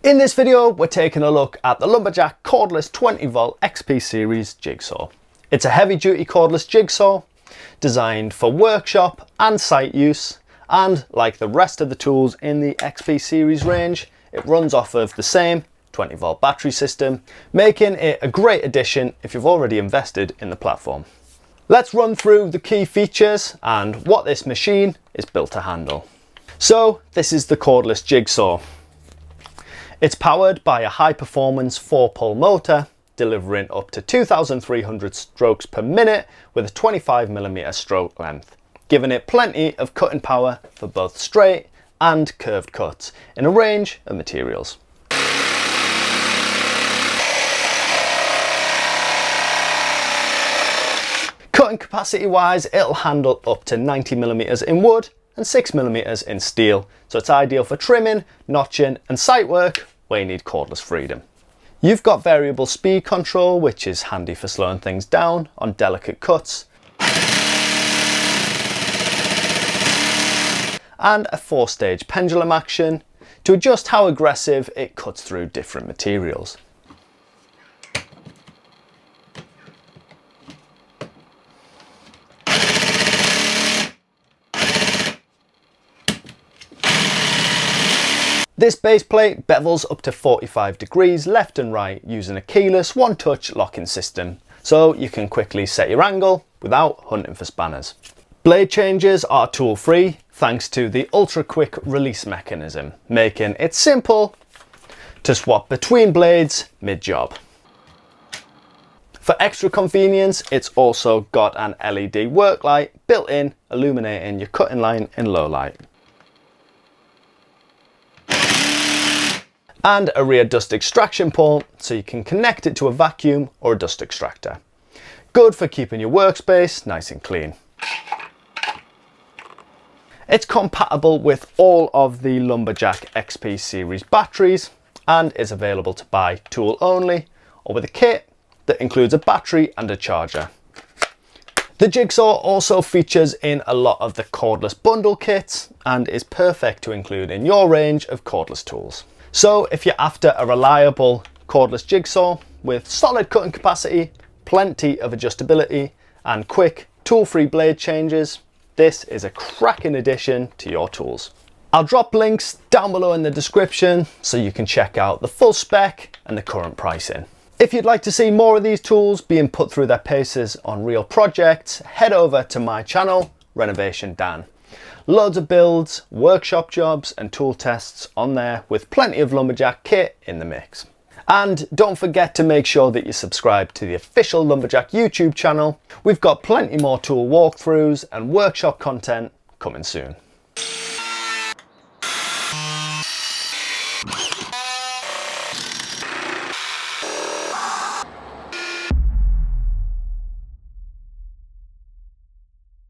In this video, we're taking a look at the Lumberjack Cordless 20V XP Series Jigsaw. It's a heavy-duty cordless jigsaw designed for workshop and site use, and like the rest of the tools in the XP Series range, it runs off of the same 20V battery system, making it a great addition if you've already invested in the platform. Let's run through the key features and what this machine is built to handle. So this is the cordless jigsaw. It's powered by a high-performance 4-pole motor, delivering up to 2,300 strokes per minute with a 25mm stroke length, giving it plenty of cutting power for both straight and curved cuts in a range of materials. Cutting capacity wise, it'll handle up to 90mm in wood and 6mm in steel, so it's ideal for trimming, notching and site work where you need cordless freedom. You've got variable speed control, which is handy for slowing things down on delicate cuts, and a 4-stage pendulum action to adjust how aggressive it cuts through different materials. This base plate bevels up to 45 degrees left and right using a keyless one-touch locking system, so you can quickly set your angle without hunting for spanners. Blade changes are tool-free thanks to the ultra-quick release mechanism, making it simple to swap between blades mid-job. For extra convenience, it's also got an LED work light built in, illuminating your cutting line in low light. And a rear dust extraction port so you can connect it to a vacuum or a dust extractor. Good for keeping your workspace nice and clean. It's compatible with all of the Lumberjack XP Series batteries and is available to buy tool only or with a kit that includes a battery and a charger. The jigsaw also features in a lot of the cordless bundle kits and is perfect to include in your range of cordless tools. So if you're after a reliable cordless jigsaw with solid cutting capacity, plenty of adjustability and quick tool-free blade changes, this is a cracking addition to your tools. I'll drop links down below in the description so you can check out the full spec and the current pricing. If you'd like to see more of these tools being put through their paces on real projects, head over to my channel, Renovation Dan. Loads of builds, workshop jobs and tool tests on there with plenty of Lumberjack kit in the mix. And don't forget to make sure that you subscribe to the official Lumberjack YouTube channel. We've got plenty more tool walkthroughs and workshop content coming soon.